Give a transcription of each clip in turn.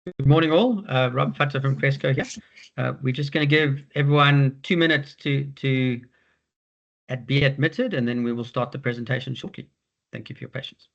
Good morning, all. Rob Futter from Cresco here. We're just going to give everyone 2 minutes to be admitted, and then we will start the presentation shortly. Thank you for your patience.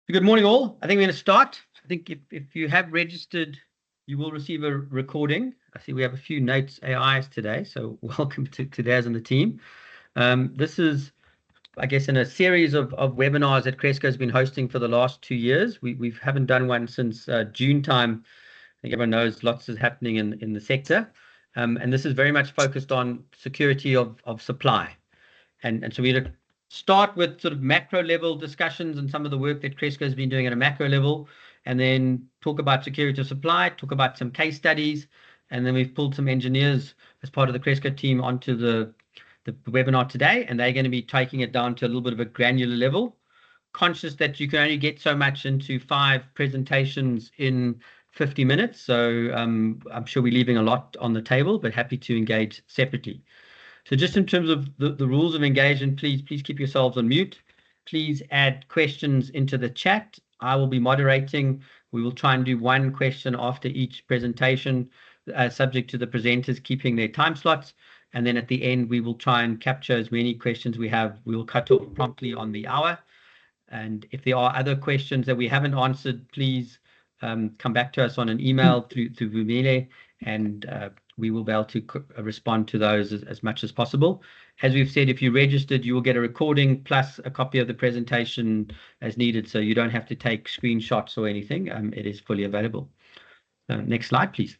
Good morning, all. I think we're going to start. I think if you have registered, you will receive a recording. I see we have a few notes AIs today, so welcome to theirs and the team. This is, I guess, in a series of webinars that Cresco has been hosting for the last 2 years. We haven't done one since June time. I think everyone knows lots is happening in the sector. And this is very much focused on security of supply. And so we're going to start with sort of macro level discussions and some of the work that Cresco has been doing at a macro level, and then talk about security of supply, talk about some case studies, and then we've pulled some engineers as part of the Cresco team onto the webinar today, and they're going to be taking it down to a little bit of a granular level, conscious that you can only get so much into 5 presentations in 50 minutes. So I'm sure we're leaving a lot on the table, but happy to engage separately. So just in terms of the rules of engagement, please keep yourselves on mute. Please add questions into the chat. I will be moderating. We will try and do one question after each presentation, subject to the presenters keeping their time slots. And then at the end, we will try and capture as many questions we have. We will cut off promptly on the hour. And if there are other questions that we haven't answered, please come back to us on an email through Vumile, and we will be able to respond to those as much as possible. As we've said, if you registered, you will get a recording plus a copy of the presentation as needed, so you don't have to take screenshots or anything. It is fully available. Next slide, please.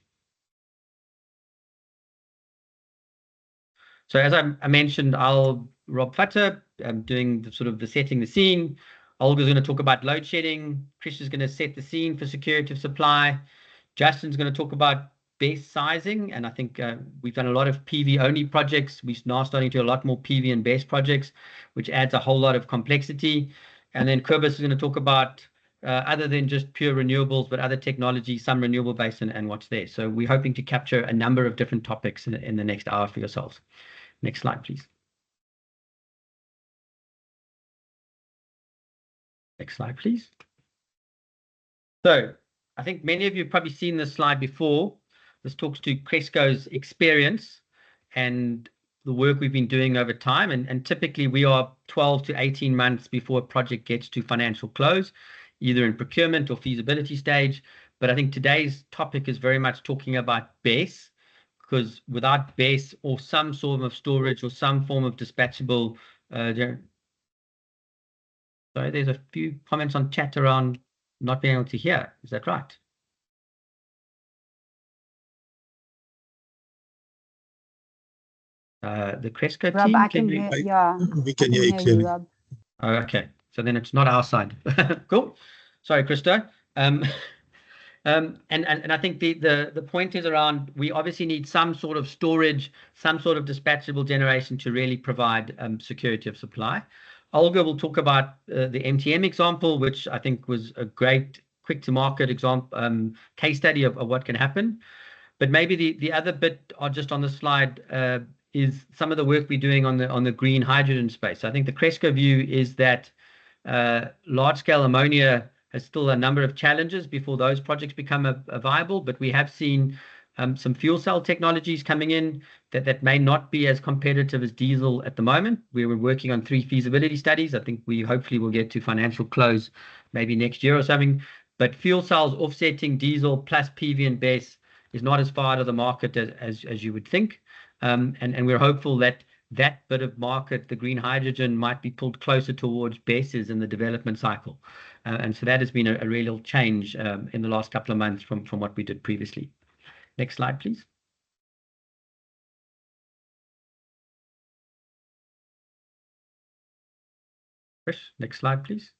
So as I mentioned, Rob Futter, I'm doing the setting the scene. Olga's going to talk about load shedding. Chris is going to set the scene for security of supply. Justin's going to talk about BESS sizing, and I think we've done a lot of PV only projects. We're now starting to do a lot more PV and BESS projects, which adds a whole lot of complexity. And then Kobus is going to talk about other than just pure renewables, but other technology, some renewable base and what's there. So we're hoping to capture a number of different topics in the next hour for yourselves. Next slide, please. Next slide, please. So I think many of you have probably seen this slide before. This talks to Cresco's experience and the work we've been doing over time. And typically we are 12 to 18 months before a project gets to financial close, either in procurement or feasibility stage. But I think today's topic is very much talking about BESS, because without BESS or some sort of storage or some form of dispatchable, sorry, there's a few comments on chat around not being able to hear. Is that right? The Cresco Rob, team? I can hear, yeah. We can hear you clearly. Rob. Oh, okay. So then it's not our side. Cool. Sorry, Christo. And I think the point is around, we obviously need some sort of storage, some sort of dispatchable generation to really provide security of supply. Olga will talk about the MTM example, which I think was a great quick to market example, case study of what can happen. But maybe the other bit just on the slide is some of the work we're doing on the green hydrogen space. I think the Cresco view is that large scale ammonia has still a number of challenges before those projects become a viable, but we have seen some fuel cell technologies coming in that may not be as competitive as diesel at the moment. We were working on 3 feasibility studies. I think we hopefully will get to financial close maybe next year or something. But fuel cells offsetting diesel plus PV and BESS is not as far out of the market as you would think. And we're hopeful that bit of market, the green hydrogen, might be pulled closer towards BESSes in the development cycle. And so that has been a real change in the last couple of months from what we did previously. Next slide, please. Chris, next slide, please.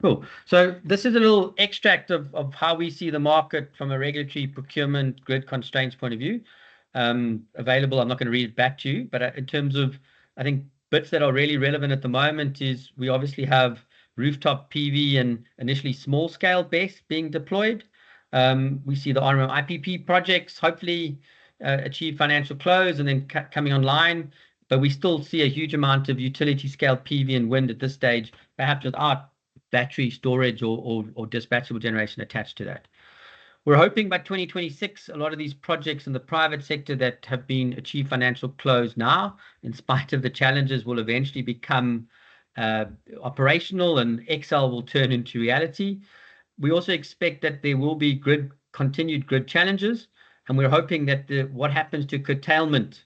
Cool. So this is a little extract of how we see the market from a regulatory procurement grid constraints point of view. Available, I'm not going to read it back to you, but in terms of, I think, bits that are really relevant at the moment is we obviously have rooftop PV and initially small scale BESS being deployed. We see the RMO IPP projects hopefully achieve financial close and then coming online, but we still see a huge amount of utility scale PV and wind at this stage, perhaps without battery storage or dispatchable generation attached to that. We're hoping by 2026, a lot of these projects in the private sector that have been achieved financial close now, in spite of the challenges, will eventually become operational and Excel will turn into reality. We also expect that there will be continued grid challenges, and we're hoping that what happens to curtailment,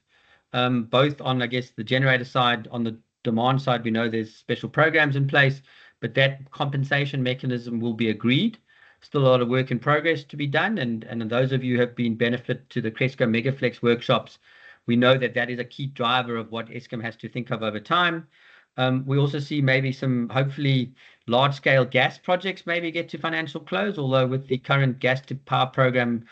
both on, I guess, the generator side, on the demand side, we know there's special programs in place, but that compensation mechanism will be agreed. Still a lot of work in progress to be done, and those of you who have been benefit to the Cresco Megaflex workshops, we know that that is a key driver of what Eskom has to think of over time. We also see maybe some, hopefully, large-scale gas projects maybe get to financial close, although with the current gas to power program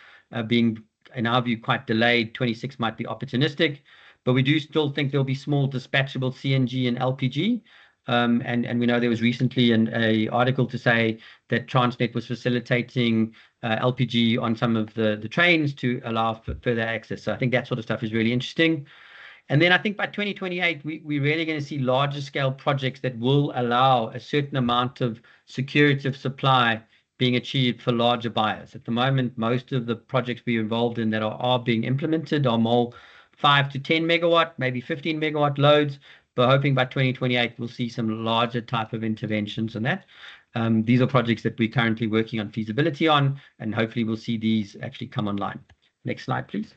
being, in our view, quite delayed, 26 might be opportunistic. But we do still think there'll be small dispatchable CNG and LPG. And we know there was recently an article to say that Transnet was facilitating LPG on some of the trains to allow for further access. So I think that sort of stuff is really interesting. And then I think by 2028, we're really going to see larger scale projects that will allow a certain amount of security of supply being achieved for larger buyers. At the moment, most of the projects we're involved in that are being implemented are more 5 to 10 megawatt, maybe 15 megawatt loads, but hoping by 2028 we'll see some larger type of interventions on that. These are projects that we're currently working on feasibility on, and hopefully we'll see these actually come online. Next slide, please.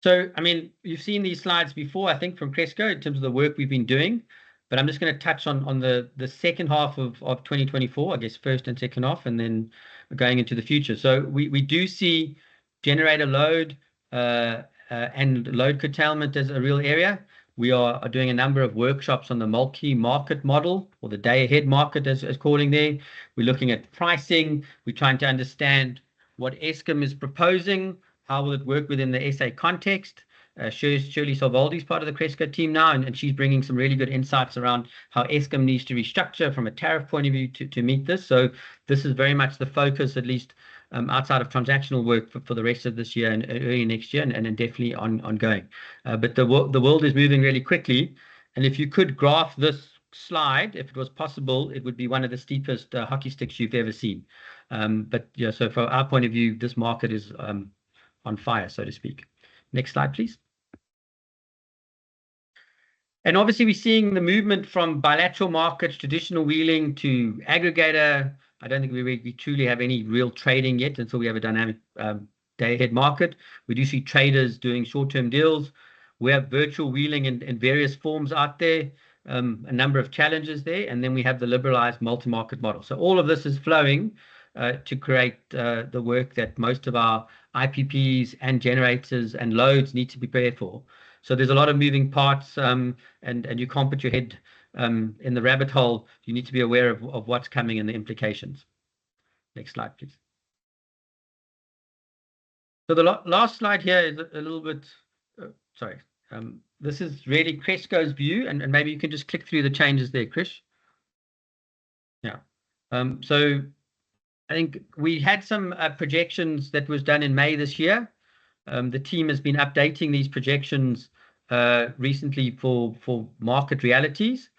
So, I mean, you've seen these slides before, I think, from Cresco in terms of the work we've been doing, but I'm just going to touch on the second half of 2024, I guess first and second half, and then going into the future. So we do see generator load and load curtailment as a real area. We are doing a number of workshops on the multi-market model, or the day-ahead market as calling there. We're looking at pricing. We're trying to understand what Eskom is proposing. How will it work within the SA context? Shirley Solvaldi's part of the Cresco team now, and she's bringing some really good insights around how Eskom needs to restructure from a tariff point of view to meet this. So this is very much the focus, at least outside of transactional work for the rest of this year and early next year, and definitely ongoing. But the world is moving really quickly, and if you could graph this slide, if it was possible, it would be one of the steepest hockey sticks you've ever seen. But yeah, so from our point of view, this market is on fire, so to speak. Next slide, please. And obviously, we're seeing the movement from bilateral markets, traditional wheeling, to aggregator. I don't think we truly have any real trading yet until we have a dynamic day-ahead market. We do see traders doing short-term deals. We have virtual wheeling in various forms out there, a number of challenges there, and then we have the liberalized multi-market model. So all of this is flowing to create the work that most of our IPPs and generators and loads need to be prepared for. So there's a lot of moving parts, and you can't put your head in the rabbit hole. You need to be aware of what's coming and the implications. Next slide, please. So the last slide here is a little bit, sorry. This is really Cresco's view, and maybe you can just click through the changes there, Chris. Yeah. So I think we had some projections that was done in May this year. The team has been updating these projections recently for market realities,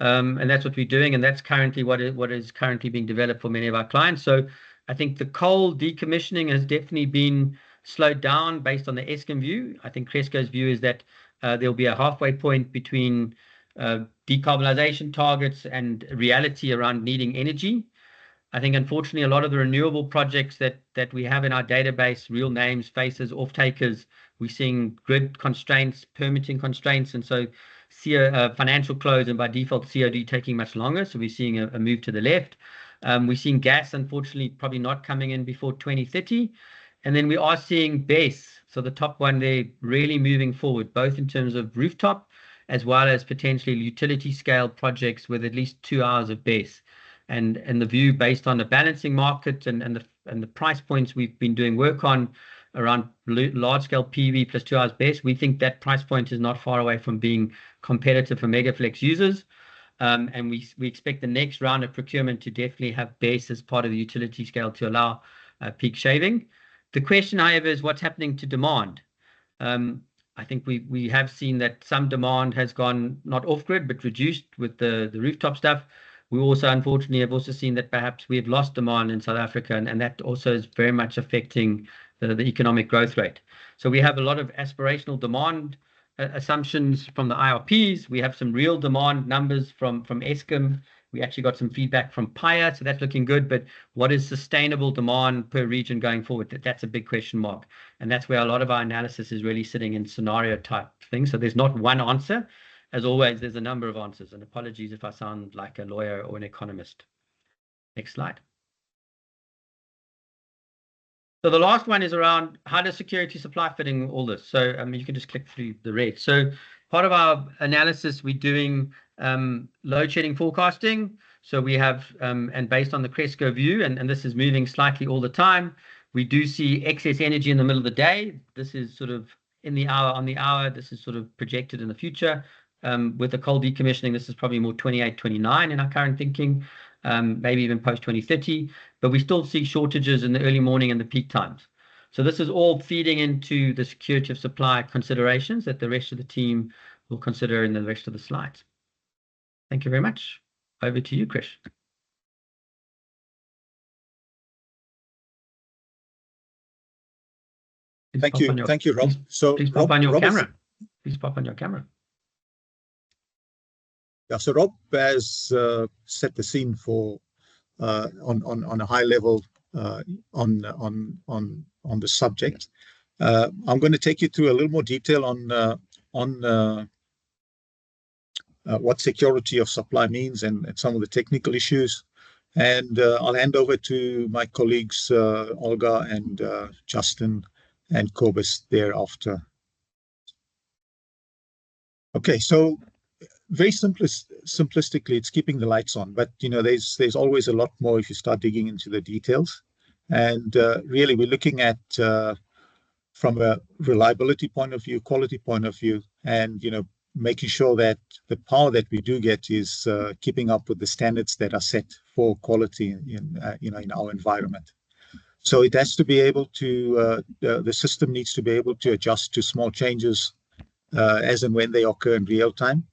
and that's what we're doing, and that's currently what is currently being developed for many of our clients. So I think the coal decommissioning has definitely been slowed down based on the Eskom view. I think Cresco's view is that there'll be a halfway point between decarbonisation targets and reality around needing energy. I think, unfortunately, a lot of the renewable projects that we have in our database, real names, faces, off-takers, we're seeing grid constraints, permitting constraints, and so financial close and by default COD taking much longer. So we're seeing a move to the left. We're seeing gas, unfortunately, probably not coming in before 2030. And then we are seeing BESS So the top one there really moving forward, both in terms of rooftop as well as potentially utility scale projects with at least 2 hours of base. And the view based on the balancing market and the price points we've been doing work on around large scale PV plus 2 hours base, we think that price point is not far away from being competitive for Megaflex users. And we expect the next round of procurement to definitely have base as part of the utility scale to allow peak shaving. The question, however, is what's happening to demand. I think we have seen that some demand has gone not off grid but reduced with the rooftop stuff. We also unfortunately have also seen that perhaps we have lost demand in South Africa, and that also is very much affecting the economic growth rate. So we have a lot of aspirational demand assumptions from the IRPs. We have some real demand numbers from Eskom. We actually got some feedback from PIA, so that's looking good. But what is sustainable demand per region going forward? That's a big question mark. And that's where a lot of our analysis is really sitting in scenario type things. So there's not one answer. As always, there's a number of answers. And apologies if I sound like a lawyer or an economist. Next slide. So the last one is around how does security supply fit in all this? So you can just click through the red. So part of our analysis, we're doing load shedding forecasting. So we have, and based on the Cresco view, and this is moving slightly all the time, we do see excess energy in the middle of the day. This is sort of in the hour, on the hour. This is sort of projected in the future. With the coal decommissioning, this is probably more 28, 29 in our current thinking, maybe even post 2030. But we still see shortages in the early morning and the peak times. So this is all feeding into the security of supply considerations that the rest of the team will consider in the rest of the slides. Thank you very much. Over to you, Chris. Thank you, Rob. Please pop on your camera. Please pop on your camera. Yeah, so Rob has set the scene for on a high level on the subject. I'm going to take you through a little more detail on what security of supply means and some of the technical issues. And I'll hand over to my colleagues Olga and Justin and Cobus thereafter. Okay, so very simplistically, it's keeping the lights on, but there's always a lot more if you start digging into the details. And really, we're looking at from a reliability point of view, quality point of view, and making sure that the power that we do get is keeping up with the standards that are set for quality in our environment. So it has to be able to the system needs to be able to adjust to small changes as and when they occur in real time.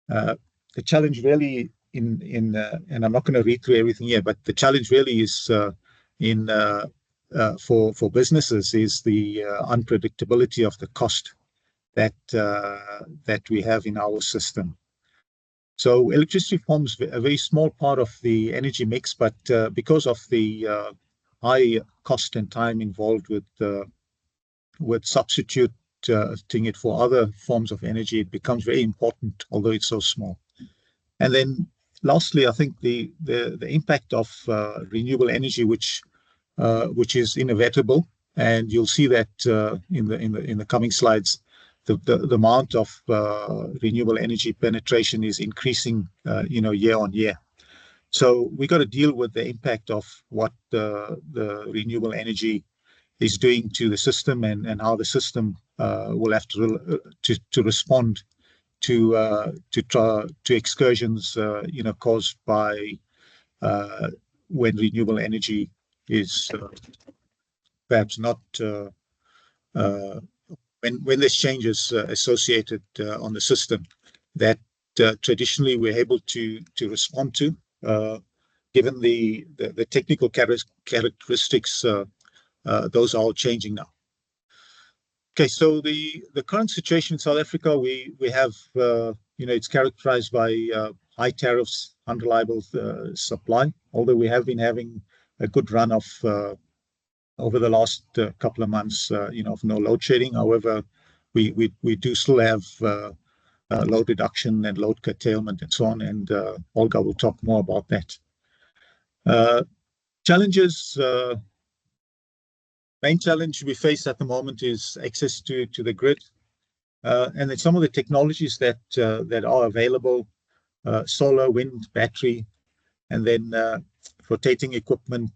The challenge really and I'm not going to read through everything here, but the challenge really is for businesses is the unpredictability of the cost that we have in our system. So electricity forms a very small part of the energy mix, but because of the high cost and time involved with substituting it for other forms of energy, it becomes very important, although it's so small. And then lastly, I think the impact of renewable energy, which is inevitable, and you'll see that in the coming slides. The amount of renewable energy penetration is increasing, year on year. So we got to deal with the impact of what the renewable energy is doing to the system and how the system will have to respond to excursions, caused by when renewable energy is perhaps not. When there's changes associated on the system that traditionally we're able to respond to, given the technical characteristics, those are all changing now. Okay, so the current situation in South Africa, we have, it's characterized by high tariffs, unreliable supply, although we have been having a good run of over the last couple of months, of no load shedding. However, we do still have load reduction and load curtailment and so on, and Olga will talk more about that. Challenges main challenge we face at the moment is access to the grid. And then some of the technologies that are available, solar, wind, battery, and then rotating equipment,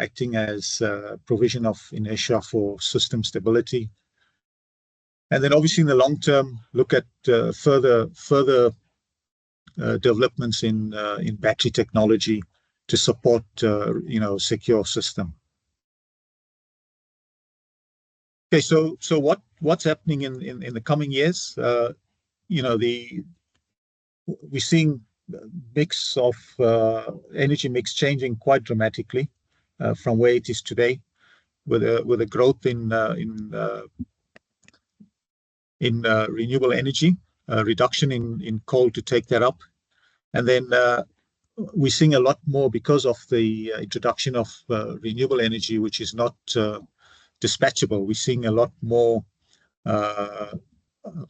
acting as provision of inertia for system stability. And then obviously in the long term, look at further developments in battery technology to support secure system. Okay, so what's happening in the coming years? We're seeing mix of energy mix changing quite dramatically from where it is today, with a growth in renewable energy, reduction in coal to take that up, and then we're seeing a lot more because of the introduction of renewable energy, which is not dispatchable. We're seeing a lot more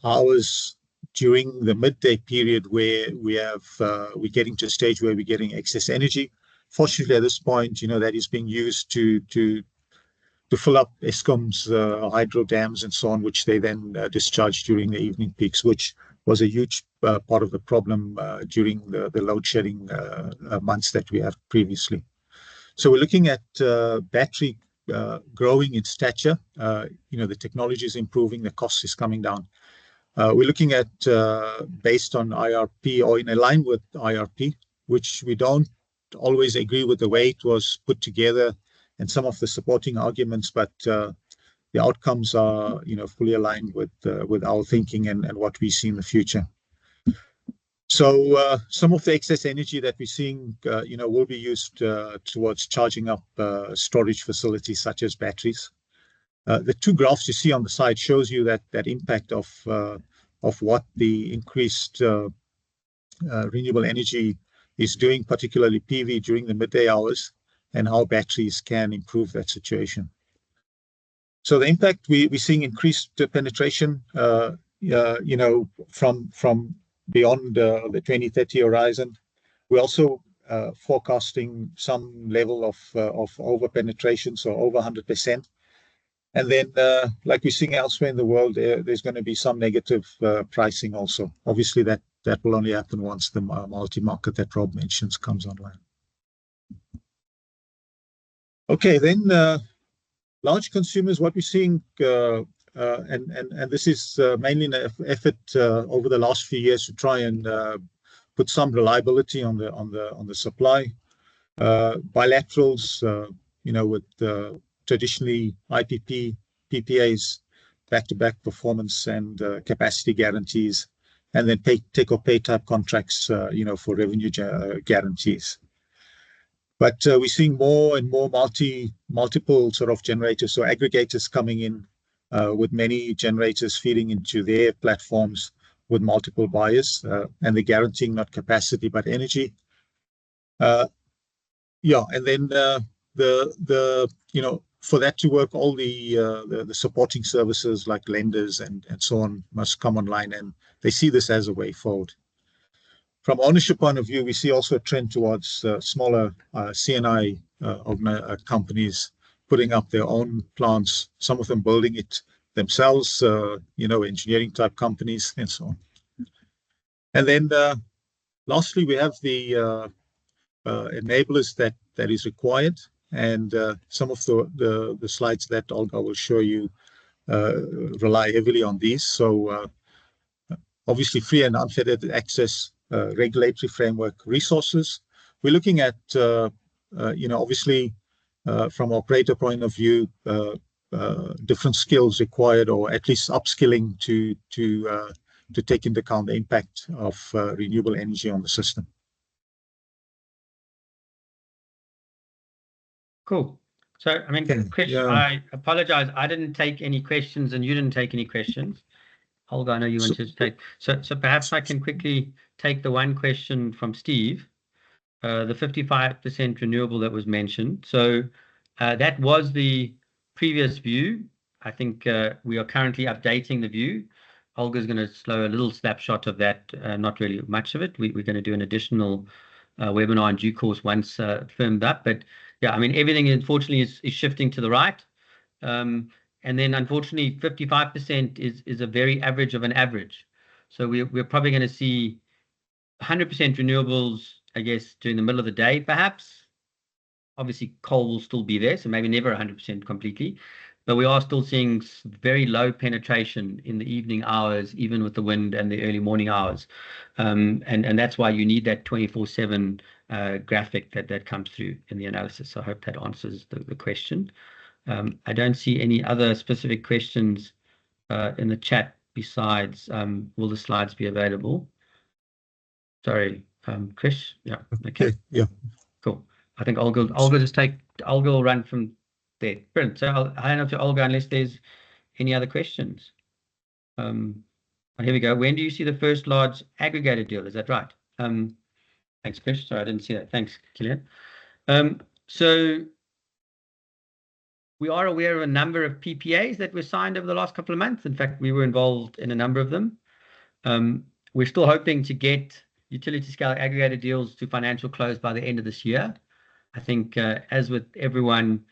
hours during the midday period where we're getting to a stage where we're getting excess energy. Fortunately, at this point, that is being used to fill up Eskom's hydro dams and so on, which they then discharge during the evening peaks, which was a huge part of the problem during the load shedding months that we had previously. So we're looking at battery growing in stature. The technology is improving, the cost is coming down. We're looking at, based on IRP or in line with IRP, which we don't always agree with the way it was put together and some of the supporting arguments, but the outcomes are, fully aligned with our thinking and what we see in the future. So some of the excess energy that we're seeing, will be used towards charging up storage facilities such as batteries. The two graphs you see on the side shows you that impact of what the increased renewable energy is doing, particularly PV during the midday hours, and how batteries can improve that situation. So the impact we're seeing increased penetration, from beyond the 2030 horizon. We're also forecasting some level of over penetration, so over 100%. And then, like we're seeing elsewhere in the world, there's going to be some negative pricing also. Obviously, that will only happen once the multi-market that Rob mentions comes online. Okay, then large consumers, what we're seeing, and this is mainly an effort over the last few years to try and put some reliability on the supply. Bilaterals, with traditionally IPP, PPAs, back-to-back performance and capacity guarantees, and then take-or-pay type contracts, for revenue guarantees. But we're seeing more and more multiple sort of generators, so aggregators coming in with many generators feeding into their platforms with multiple buyers, and they're guaranteeing not capacity but energy. And then for that to work, all the supporting services like lenders and so on must come online, and they see this as a way forward. From ownership point of view, we see also a trend towards smaller C&I companies putting up their own plants, some of them building it themselves, engineering type companies and so on. And then lastly, we have the enablers that is required, and some of the slides that Olga will show you rely heavily on these. So obviously free and unfettered access, regulatory framework, resources. We're looking at, obviously from operator point of view, different skills required, or at least upskilling to take into account the impact of renewable energy on the system. Cool. So, I mean, Chris, I apologize. I didn't take any questions and you didn't take any questions. Olga, I know you wanted to take. So perhaps I can quickly take the one question from Steve, the 55% renewable that was mentioned. So that was the previous view. I think we are currently updating the view. Olga's going to show a little snapshot of that, not really much of it. We're going to do an additional webinar in due course once firmed up. But yeah, I mean, everything unfortunately is shifting to the right. And then unfortunately, 55% is a very average of an average. So we're probably going to see 100% renewables, I guess, during the middle of the day, perhaps. Obviously, coal will still be there, so maybe never 100% completely. But we are still seeing very low penetration in the evening hours, even with the wind and the early morning hours. And that's why you need that 24/7 graphic that comes through in the analysis. So I hope that answers the question. I don't see any other specific questions in the chat besides will the slides be available? Sorry, Chris. Yeah. Okay. Yeah. Cool. I think Olga will run from there. Brilliant. So I'll hand over to Olga unless there's any other questions. Here we go. When do you see the first large aggregator deal? Is that right? Thanks, Chris. Sorry, I didn't see that. Thanks, Killian. So we are aware of a number of PPAs that were signed over the last couple of months. In fact, we were involved in a number of them. We're still hoping to get utility scale aggregator deals to financial close by the end of this year. I think, as with everyone,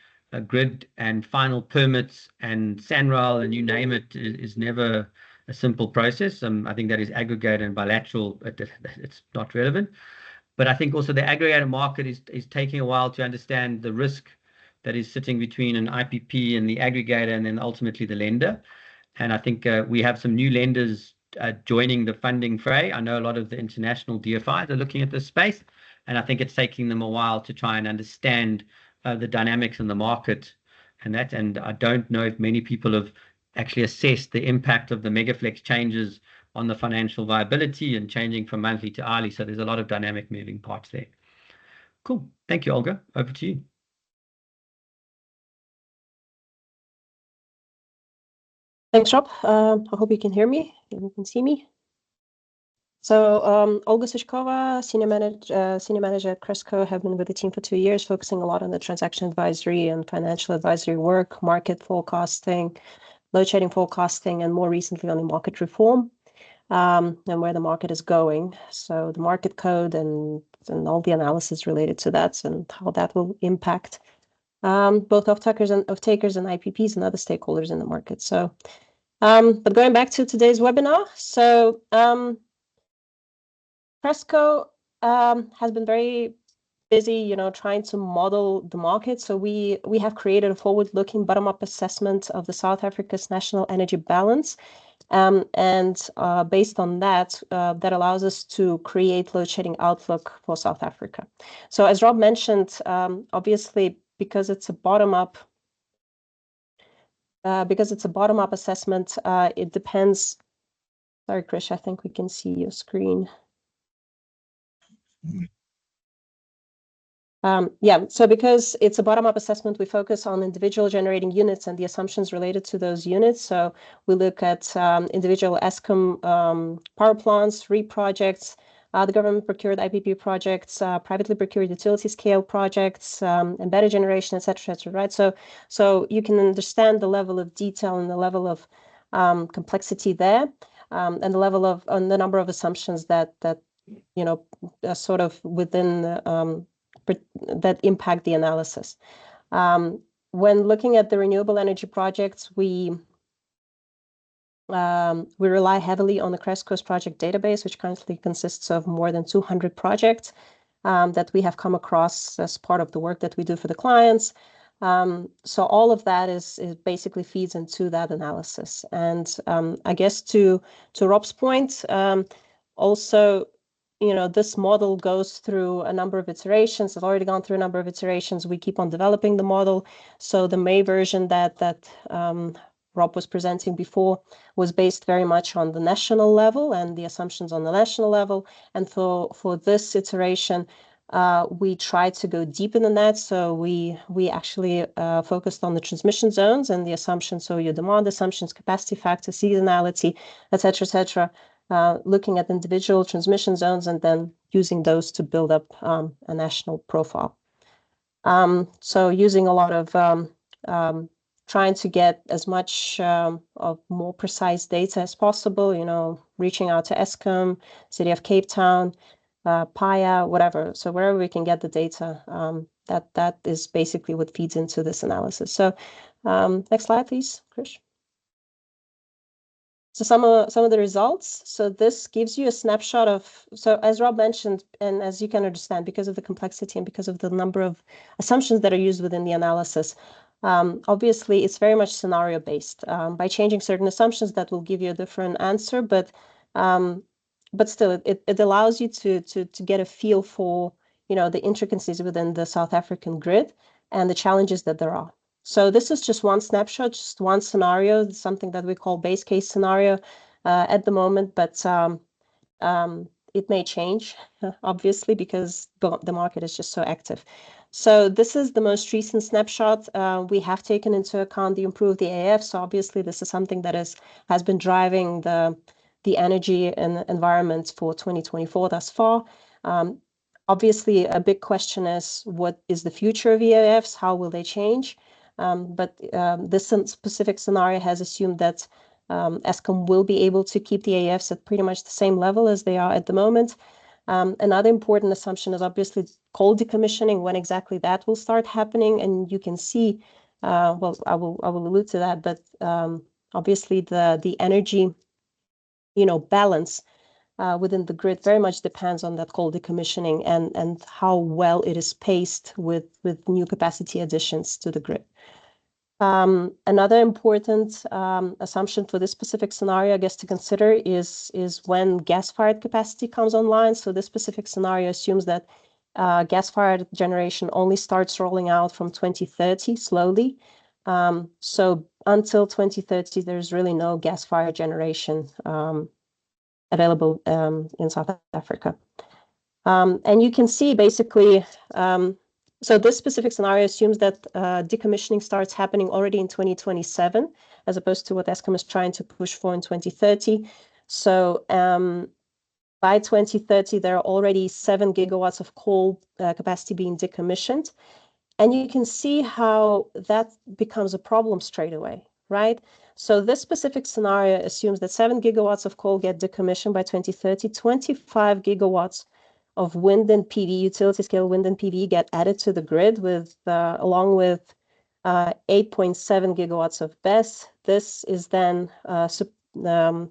grid and final permits and SANRAL and you name it is never a simple process. I think that is aggregator and bilateral, but it's not relevant. But I think also the aggregator market is taking a while to understand the risk that is sitting between an IPP and the aggregator and then ultimately the lender. And I think we have some new lenders joining the funding fray. I know a lot of the international DFIs are looking at this space, and I think it's taking them a while to try and understand the dynamics in the market and that. And I don't know if many people have actually assessed the impact of the Megaflex changes on the financial viability and changing from monthly to hourly. So there's a lot of dynamic moving parts there. Cool. Thank you, Olga. Over to you. Thanks, Rob. I hope you can hear me and you can see me. So Olga Sishkova, senior manager at Cresco, have been with the team for 2 years, focusing a lot on the transaction advisory and financial advisory work, market forecasting, load shedding forecasting, and more recently on the market reform and where the market is going. So the market code and all the analysis related to that and how that will impact both off-takers and IPPs and other stakeholders in the market. So, but going back to today's webinar, so Cresco has been very busy, trying to model the market. So we have created a forward-looking bottom-up assessment of the South Africa's national energy balance. And based on that, that allows us to create load shedding outlook for South Africa. So as Rob mentioned, obviously, because it's a bottom-up assessment, it depends. Sorry, Krish, I think we can see your screen. Yeah, so because it's a bottom-up assessment, we focus on individual generating units and the assumptions related to those units. So we look at individual Eskom power plants, REAP projects, the government procured IPP projects, privately procured utility scale projects, embedded generation, et cetera, right? So you can understand the level of detail and the level of complexity there, and the level of the number of assumptions that sort of within that impact the analysis. When looking at the renewable energy projects, we rely heavily on the Cresco's project database, which currently consists of more than 200 projects that we have come across as part of the work that we do for the clients. So all of that is basically feeds into that analysis. And I guess to Rob's point, also, this model goes through a number of iterations. It's already gone through a number of iterations. We keep on developing the model. So the May version that Rob was presenting before was based very much on the national level and the assumptions on the national level. And for this iteration, we tried to go deeper than that. So we actually focused on the transmission zones and the assumptions. So your demand assumptions, capacity factor, seasonality, et cetera, looking at individual transmission zones and then using those to build up a national profile. So using a lot of trying to get as much of more precise data as possible, reaching out to Eskom, City of Cape Town, PAIA, whatever. So wherever we can get the data, that is basically what feeds into this analysis. So Next slide, please, Krish. So some of the results. So this gives you a snapshot of, so as Rob mentioned, and as you can understand, because of the complexity and because of the number of assumptions that are used within the analysis, obviously it's very much scenario based. By changing certain assumptions, that will give you a different answer, but still, it allows you to get a feel for, you know, the intricacies within the South African grid and the challenges that there are. So this is just one snapshot, just one scenario, something that we call base case scenario at the moment, but it may change, obviously, because the market is just so active. So this is the most recent snapshot. We have taken into account the improved EAF. So obviously, this is something that has been driving the energy and environment for 2024 thus far. Obviously, a big question is, what is the future of EAFs? How will they change? But this specific scenario has assumed that Eskom will be able to keep the EAFs at pretty much the same level as they are at the moment. Another important assumption is obviously coal decommissioning, when exactly that will start happening. And you can see, well, I will allude to that, but obviously the energy, you know, balance within the grid very much depends on that coal decommissioning and how well it is paced with new capacity additions to the grid. Another important assumption for this specific scenario, I guess, to consider is when gas-fired capacity comes online. So this specific scenario assumes that gas-fired generation only starts rolling out from 2030 slowly. So until 2030, there's really no gas-fired generation available in South Africa. And you can see basically, so this specific scenario assumes that decommissioning starts happening already in 2027, as opposed to what Eskom is trying to push for in 2030. So by 2030, there are already 7 gigawatts of coal capacity being decommissioned. And you can see how that becomes a problem straight away, right? So this specific scenario assumes that 7 gigawatts of coal get decommissioned by 2030, 25 gigawatts of wind and PV, utility scale wind and PV, get added to the grid with along with 8.7 gigawatts of BESS. This is then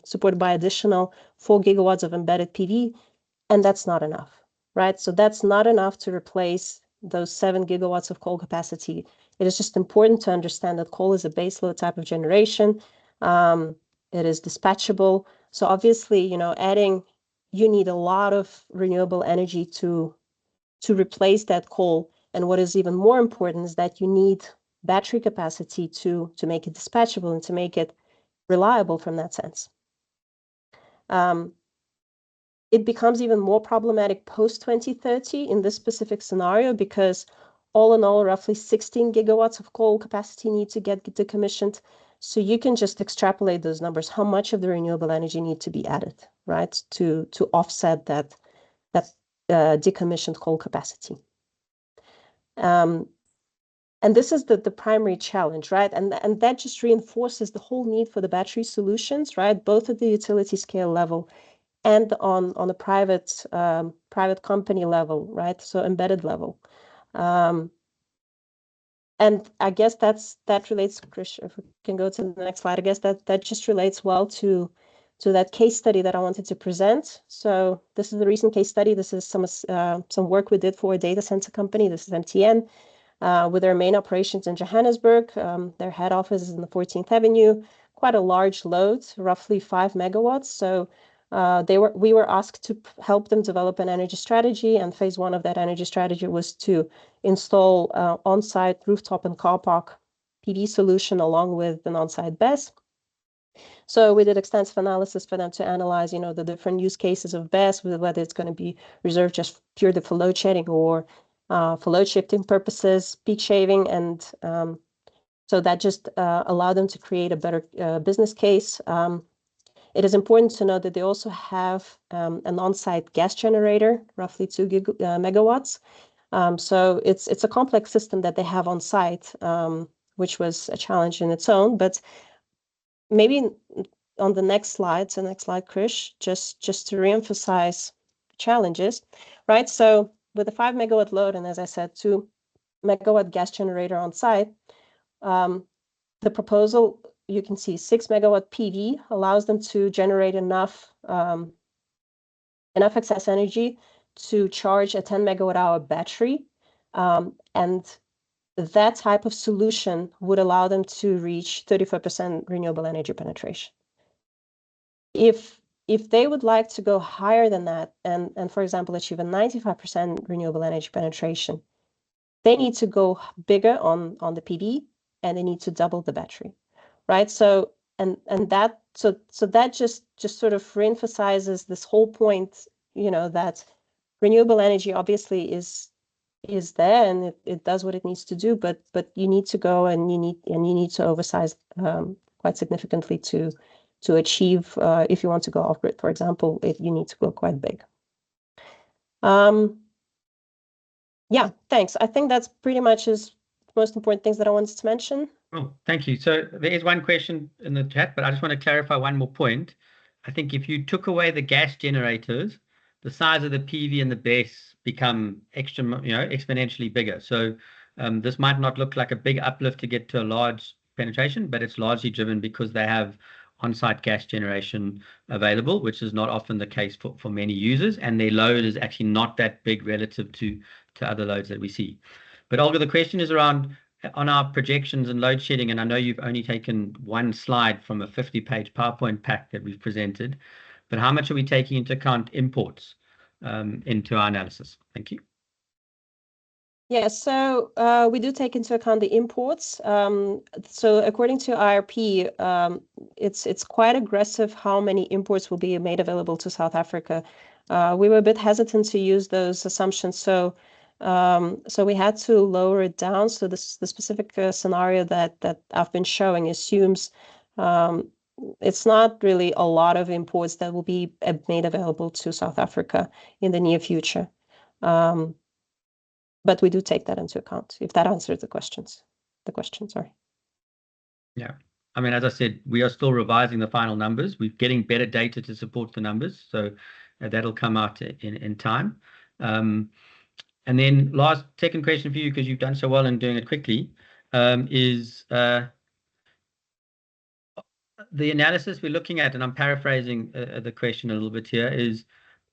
supported by additional 4 gigawatts of embedded PV, and that's not enough, right? So that's not enough to replace those 7 gigawatts of coal capacity. It is just important to understand that coal is a baseload type of generation. It is dispatchable. So obviously, you know, you need a lot of renewable energy to replace that coal. And what is even more important is that you need battery capacity to make it dispatchable and to make it reliable from that sense. It becomes even more problematic post-2030 in this specific scenario, because all in all, roughly 16 gigawatts of coal capacity need to get decommissioned. So you can just extrapolate those numbers, how much of the renewable energy need to be added, right, to offset that decommissioned coal capacity. And this is the primary challenge, right? And that just reinforces the whole need for the battery solutions, right, both at the utility scale level and on a private company level, right? So embedded level. And I guess that relates, Krish, if we can go to the next slide, I guess that just relates well to that case study that I wanted to present. So this is the recent case study. This is some work we did for a data center company. This is MTN, with their main operations in Johannesburg. Their head office is in the 14th Avenue, quite a large load, roughly 5 megawatts. So we were asked to help them develop an energy strategy, and phase one of that energy strategy was to install on-site rooftop and car park PV solution along with an on-site BESS. So we did extensive analysis for them to analyze, you know, the different use cases of BESS, whether it's going to be reserved just purely for load shedding or for load shifting purposes, peak shaving, and so that just allowed them to create a better business case. It is important to note that they also have an on-site gas generator, roughly 2 megawatts. So it's a complex system that they have on site, which was a challenge in its own. But maybe on the next slide, Krish, just to reemphasize challenges, right? So with a 5 megawatt load, and as I said, 2 megawatt gas generator on site, the proposal, you can see 6 megawatt PV allows them to generate enough excess energy to charge a 10 megawatt hour battery. And that type of solution would allow them to reach 35% renewable energy penetration. If they would like to go higher than that and for example, achieve a 95% renewable energy penetration, they need to go bigger on the PV, and they need to double the battery, right? So that just sort of reemphasizes this whole point, that renewable energy obviously is there, and it does what it needs to do, but you need to go and you need to oversize quite significantly to achieve, if you want to go off grid, for example, you need to go quite big. Yeah, thanks. I think that's pretty much the most important things that I wanted to mention. Oh, thank you. So there is one question in the chat, but I just want to clarify one more point. I think if you took away the gas generators, the size of the PV and the BESS become exponentially bigger. So this might not look like a big uplift to get to a large penetration, but it's largely driven because they have on-site gas generation available, which is not often the case for many users, and their load is actually not that big relative to other loads that we see. But Olga, the question is around on our projections and load shedding, and I know you've only taken one slide from a 50-page PowerPoint pack that we've presented, but how much are we taking into account imports into our analysis? Thank you. Yeah, so we do take into account the imports. So according to IRP, it's quite aggressive how many imports will be made available to South Africa. We were a bit hesitant to use those assumptions, so we had to lower it down. So the specific scenario that I've been showing assumes it's not really a lot of imports that will be made available to South Africa in the near future. But we do take that into account, if that answers the question, sorry. Yeah. I mean, as I said, we are still revising the final numbers. We're getting better data to support the numbers, so that'll come out in time. And then second question for you, because you've done so well in doing it quickly, is the analysis we're looking at, and I'm paraphrasing the question a little bit here, is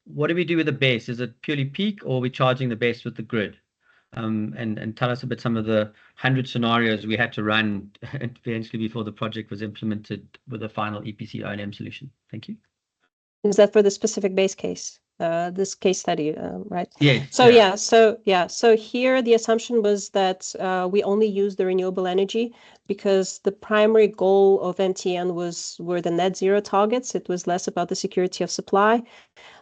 what do we do with the BESS? Is it purely peak, or are we charging the BESS with the grid? And tell us a bit some of the 100 scenarios we had to run eventually before the project was implemented with a final EPC O&M solution. Thank you. Is that for the specific base case? This case study, right? Yes. So here the assumption was that we only use the renewable energy because the primary goal of NTN were the net zero targets. It was less about the security of supply.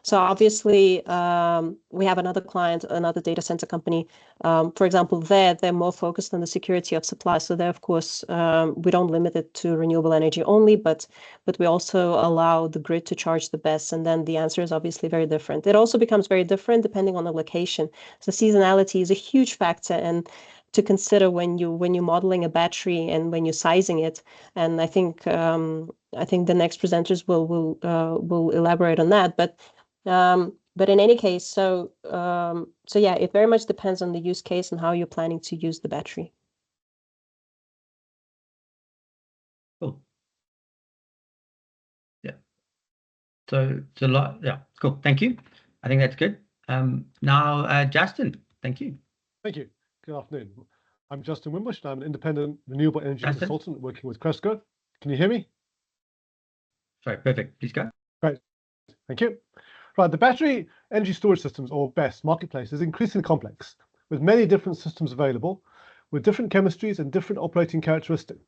So obviously, we have another client, another data center company. For example, they're more focused on the security of supply. So there, of course, we don't limit it to renewable energy only, but we also allow the grid to charge the BESS. And then the answer is obviously very different. It also becomes very different depending on the location. So seasonality is a huge factor and to consider when you're modeling a battery and when you're sizing it. And I think the next presenters will elaborate on that. But in any case, so yeah, it very much depends on the use case and how you're planning to use the battery. Cool. Yeah. So it's a lot. Yeah. Cool. Thank you. I think that's good. Now, Justin. Thank you. Thank you. Good afternoon. I'm Justin Wimbush, and I'm an independent renewable energy consultant working with Cresco. Can you hear me? Sorry. Perfect. Please go. Great. Thank you. Right, the battery energy storage systems, or BESS, marketplace is increasingly complex, with many different systems available, with different chemistries and different operating characteristics.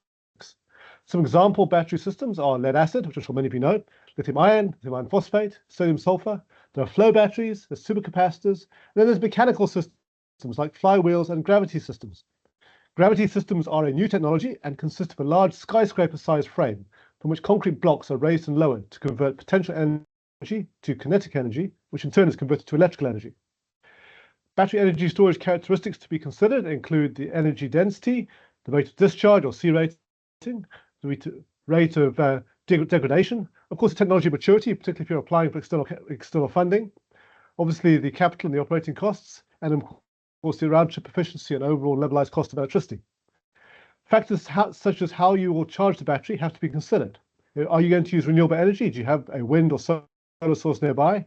Some example battery systems are lead acid, which I'm sure many of you know, lithium ion phosphate, sodium sulfur. There are flow batteries, there's supercapacitors, and then there's mechanical systems like flywheels and gravity systems. Gravity systems are a new technology and consist of a large skyscraper-sized frame from which concrete blocks are raised and lowered to convert potential energy to kinetic energy, which in turn is converted to electrical energy. Battery energy storage characteristics to be considered include the energy density, the rate of discharge or C rating, the rate of degradation, of course, the technology maturity, particularly if you're applying for external funding, obviously the capital and the operating costs, and of course the round-trip efficiency and overall levelized cost of electricity. Factors such as how you will charge the battery have to be considered. Are you going to use renewable energy? Do you have a wind or solar source nearby?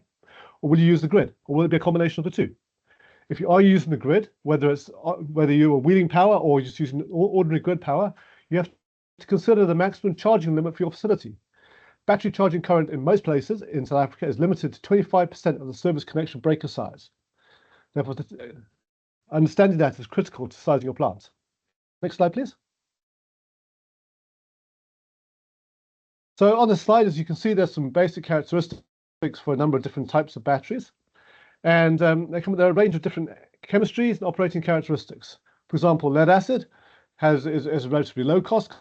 Or will you use the grid? Or will it be a combination of the two? If you are using the grid, whether you are wheeling power or just using ordinary grid power, you have to consider the maximum charging limit for your facility. Battery charging current in most places in South Africa is limited to 25% of the service connection breaker size. Therefore, understanding that is critical to sizing your plant. Next slide, please. So on this slide, as you can see, there's some basic characteristics for a number of different types of batteries. And there are a range of different chemistries and operating characteristics. For example, lead acid is a relatively low cost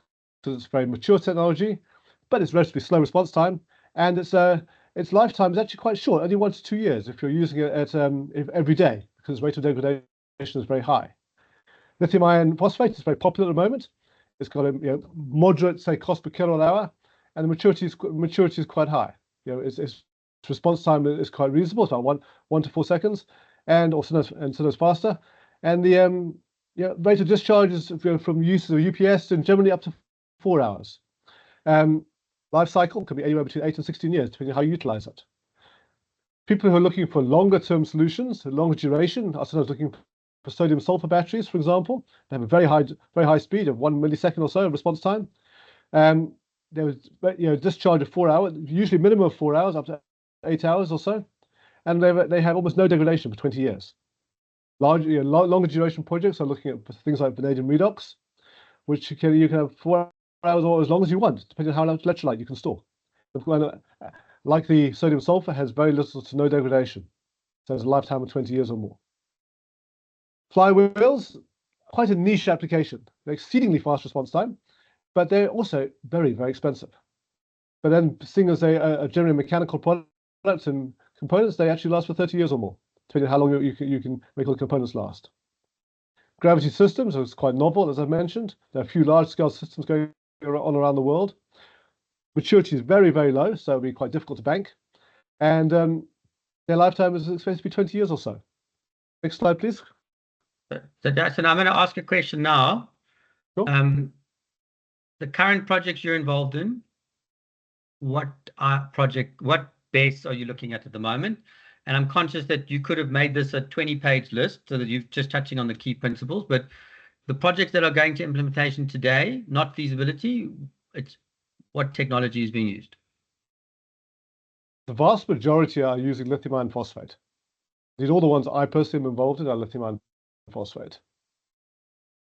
because it's very mature technology, but it's relatively slow response time, and its lifetime is actually quite short, only 1 to 2 years if you're using it every day, because its rate of degradation is very high. Lithium iron phosphate is very popular at the moment. It's got a moderate, say, cost per kilowatt hour, and the maturity is quite high. Its response time is quite reasonable. It's about 1 to 4 seconds, and sometimes faster. And the rate of discharge is from use of UPS and generally up to 4 hours. Life cycle can be anywhere between 8 and 16 years, depending on how you utilize it. People who are looking for longer term solutions, longer duration, are sometimes looking for sodium sulfur batteries, for example. They have a very high speed of 1 millisecond or so of response time. There was discharge of 4 hours, usually minimum of 4 hours, up to 8 hours or so, and they have almost no degradation for 20 years. Longer duration projects are looking at things like vanadium redox, which you can have 4 hours or as long as you want, depending on how much electrolyte you can store. Like the sodium sulfur, has very little to no degradation, so it's a lifetime of 20 years or more. Flywheels, quite a niche application. They're exceedingly fast response time, but they're also very, very expensive. But then, seeing as they are generally mechanical products and components, they actually last for 30 years or more, depending on how long you can make all the components last. Gravity systems is quite novel, as I've mentioned. There are a few large-scale systems going on around the world. Maturity is very, very low, so it'll be quite difficult to bank. And their lifetime is expected to be 20 years or so. Next slide, please. So Jason, I'm going to ask a question now. Sure. The current projects you're involved in, what base are you looking at the moment? And I'm conscious that you could have made this a 20-page list so that you're just touching on the key principles, but the projects that are going to implementation today, not feasibility, it's what technology is being used? The vast majority are using lithium iron phosphate. These are all the ones I personally am involved in are lithium iron phosphate.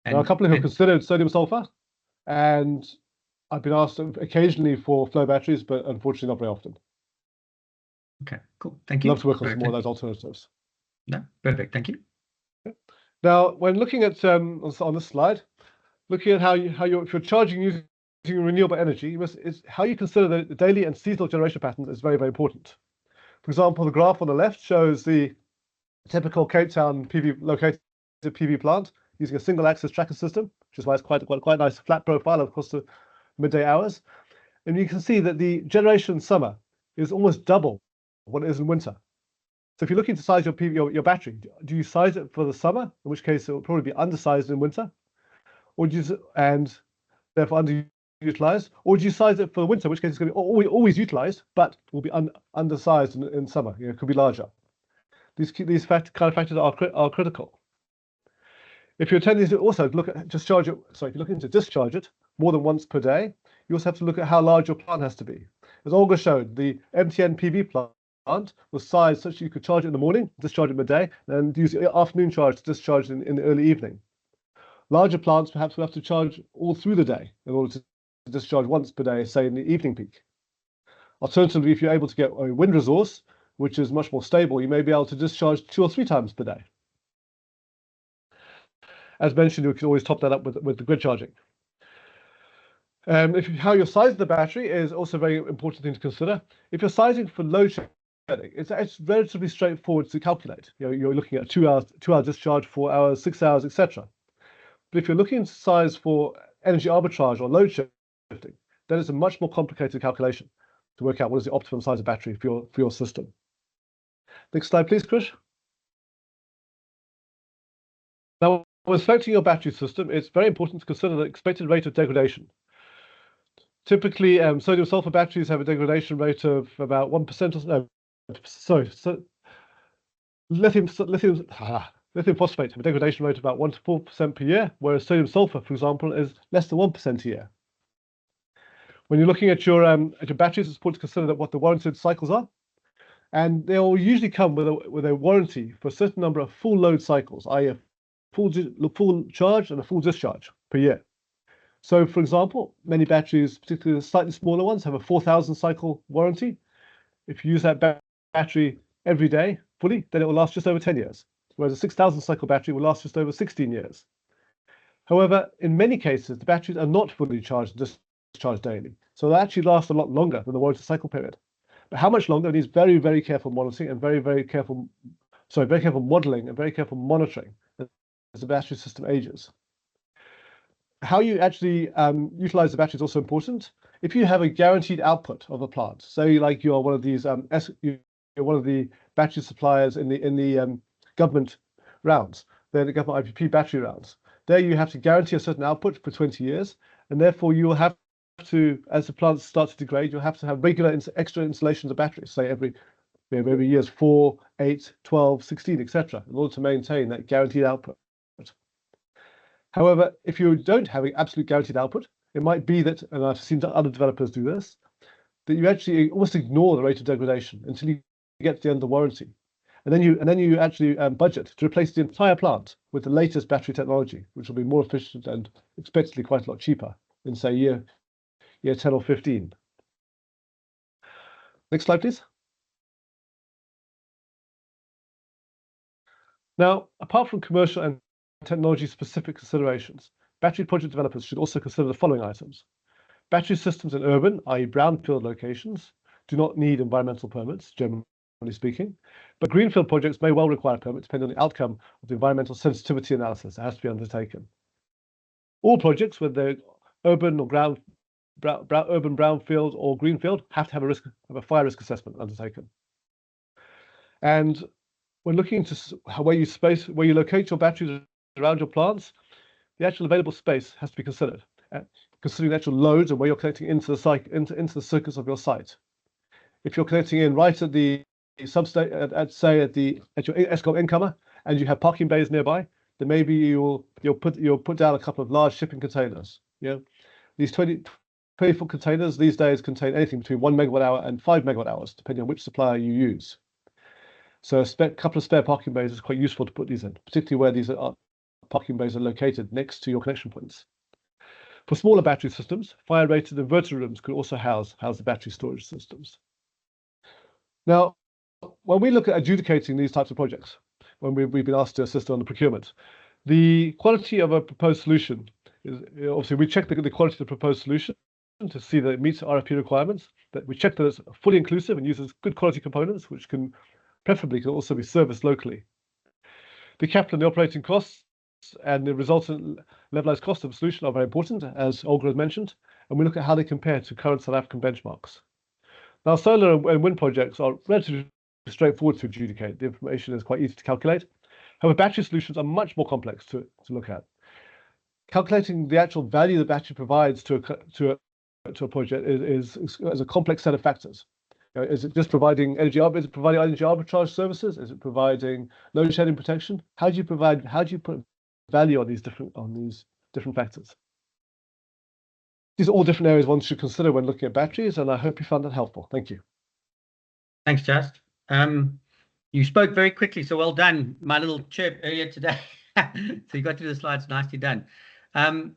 There are a couple who have considered sodium sulfur, and I've been asked occasionally for flow batteries, but unfortunately not very often. Okay, cool. Thank you. I'd love to work on some more of those alternatives. No, perfect. Thank you. Now, when looking at on this slide, looking at if you're charging using renewable energy, how you consider the daily and seasonal generation patterns is very, very important. For example, the graph on the left shows the typical Cape Town located PV plant using a single axis tracker system, which is why it's quite a nice flat profile across the midday hours. And you can see that the generation in summer is almost double what it is in winter. So if you're looking to size your battery, do you size it for the summer, in which case it will probably be undersized in winter, or and therefore underutilized, or do you size it for the winter, in which case it's going to be always utilized, but will be undersized in summer? It could be larger. These kind of factors are critical. If you're intending to also look at if you're looking to discharge it more than once per day, you also have to look at how large your plant has to be. As Olga showed, the MTN PV plant was sized such that you could charge it in the morning, discharge it midday, and use the afternoon charge to discharge it in the early evening. Larger plants perhaps will have to charge all through the day in order to discharge once per day, say in the evening peak. Alternatively, if you're able to get a wind resource, which is much more stable, you may be able to discharge 2 or 3 times per day. As mentioned, you can always top that up with the grid charging. How you're sizing the battery is also a very important thing to consider. If you're sizing for load shedding, it's relatively straightforward to calculate. You're looking at 2-hour discharge, 4 hours, 6 hours, etc. But if you're looking to size for energy arbitrage or load shifting, then it's a much more complicated calculation to work out what is the optimum size of battery for your system. Next slide, please, Krish. Now, when selecting your battery system, it's very important to consider the expected rate of degradation. Typically, sodium sulfur batteries have a degradation rate of about 1% or so. So lithium phosphate have a degradation rate of about 1 to 4% per year, whereas sodium sulfur, for example, is less than 1% a year. When you're looking at your batteries, it's important to consider that what the warranted cycles are, and they will usually come with a warranty for a certain number of full load cycles, i.e., a full charge and a full discharge per year. So, for example, many batteries, particularly the slightly smaller ones, have a 4,000 cycle warranty. If you use that battery every day fully, then it will last just over 10 years, whereas a 6,000 cycle battery will last just over 16 years. However, in many cases, the batteries are not fully charged and discharged daily, so they actually last a lot longer than the warranty cycle period. But how much longer needs very, very careful monitoring and very careful modeling and very careful monitoring as the battery system ages. How you actually utilize the battery is also important. If you have a guaranteed output of a plant, say like you are one of these you're one of the battery suppliers in the government rounds, they're the government IPP battery rounds. There you have to guarantee a certain output for 20 years, and therefore you will have to, as the plants start to degrade, you'll have to have regular extra installations of batteries, say every years 4, 8, 12, 16, etc., in order to maintain that guaranteed output. However, if you don't have an absolute guaranteed output, it might be that, and I've seen other developers do this, that you actually almost ignore the rate of degradation until you get to the end of the warranty. And then you actually budget to replace the entire plant with the latest battery technology, which will be more efficient and expectedly quite a lot cheaper in, say, year 10 or 15. Next slide, please. Now, apart from commercial and technology-specific considerations, battery project developers should also consider the following items. Battery systems in urban, i.e. brownfield locations, do not need environmental permits, generally speaking, but greenfield projects may well require a permit depending on the outcome of the environmental sensitivity analysis that has to be undertaken. All projects, whether they're urban or urban brownfield or greenfield, have to have a fire risk assessment undertaken. And when looking into where you locate your batteries around your plants, the actual available space has to be considered, considering the actual loads and where you're connecting into the circuits of your site. If you're connecting in right at the substation, at your ESCOM incomer, and you have parking bays nearby, then maybe you'll put down a couple of large shipping containers. These 20-foot containers these days contain anything between 1 megawatt-hour and 5 megawatt-hours, depending on which supplier you use. So a couple of spare parking bays is quite useful to put these in, particularly where these parking bays are located next to your connection points. For smaller battery systems, fire-rated inverter rooms could also house the battery storage systems. Now, when we look at adjudicating these types of projects, when we've been asked to assist on the procurement, the quality of a proposed solution is obviously we check the quality of the proposed solution to see that it meets RFP requirements, that we check that it's fully inclusive and uses good quality components, which can also be serviced locally. The capital and the operating costs and the resultant levelized cost of the solution are very important, as Olga has mentioned, and we look at how they compare to current South African benchmarks. Now, solar and wind projects are relatively straightforward to adjudicate. The information is quite easy to calculate. However, battery solutions are much more complex to look at. Calculating the actual value the battery provides to a project is a complex set of factors. Is it just providing energy arbitrage services? Is it providing load shedding protection? How do you put value on these different factors? These are all different areas one should consider when looking at batteries, and I hope you found that helpful. Thank you. Thanks, Just. You spoke very quickly, so well done. My little chirp earlier today. So you got through the slides, nicely done. Time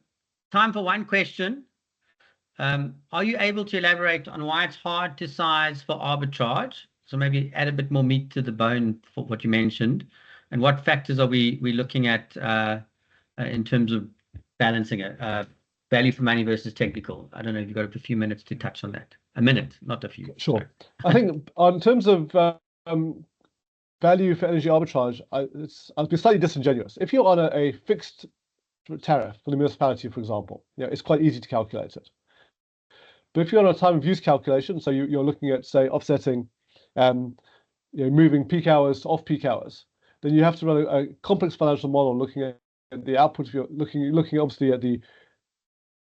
for one question. Are you able to elaborate on why it's hard to size for arbitrage? So maybe add a bit more meat to the bone for what you mentioned. And what factors are we looking at in terms of balancing it? Value for money versus technical. I don't know if you've got a few minutes to touch on that. A minute, not a few. Sure. I think in terms of value for energy arbitrage, I'll be slightly disingenuous. If you're on a fixed tariff for the municipality, for example, it's quite easy to calculate it. But if you're on a time of use calculation, so you're looking at, say, offsetting, moving peak hours to off-peak hours, then you have to run a complex financial model looking at the output, you're looking obviously at the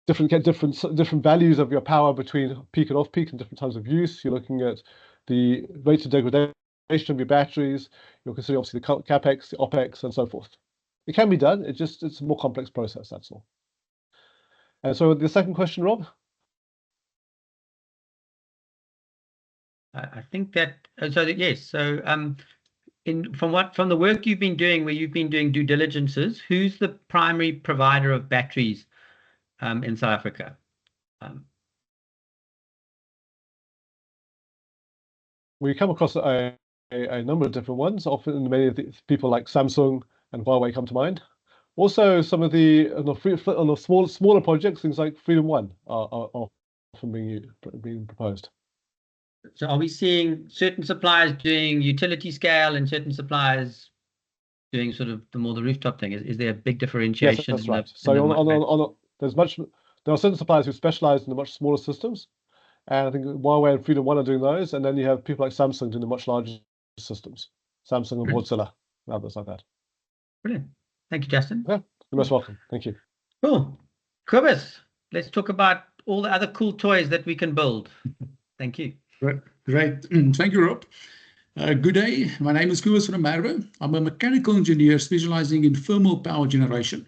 different values of your power between peak and off peak and different times of use. You're looking at the rates of degradation of your batteries. You're considering obviously the capex, the opex, and so forth. It can be done. It's a more complex process. That's all. And so the second question, Rob. I think that yes. So from the work you've been doing, where you've been doing due diligences, who's the primary provider of batteries in South Africa? We come across a number of different ones. Often many of the people like Samsung and Huawei come to mind. Also, some of the on the smaller projects, things like Freedom One are often being proposed. So are we seeing certain suppliers doing utility scale and certain suppliers doing sort of the rooftop thing? Is there a big differentiation? Yes, that's right. So there are certain suppliers who specialize in the much smaller systems, and I think Huawei and Freedom One are doing those, and then you have people like Samsung doing the much larger systems, Samsung and Wärtsilä, and others like that. Brilliant. Thank you, Justin. Yeah, you're most welcome. Thank you. Cool. Kobus, let's talk about all the other cool toys that we can build. Thank you. Great. Thank you, Rob. Good day. My name is Kobus van der Merwe. I'm a mechanical engineer specializing in thermal power generation.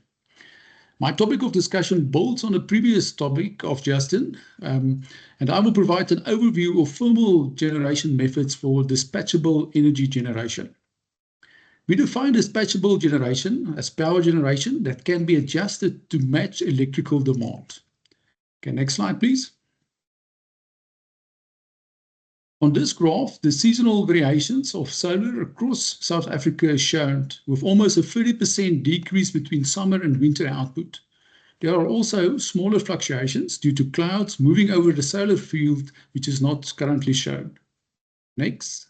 My topic of discussion builds on the previous topic of Justin, and I will provide an overview of thermal generation methods for dispatchable energy generation. We define dispatchable generation as power generation that can be adjusted to match electrical demand. Okay, next slide, please. On this graph, the seasonal variations of solar across South Africa is shown, with almost a 30% decrease between summer and winter output. There are also smaller fluctuations due to clouds moving over the solar field, which is not currently shown. Next.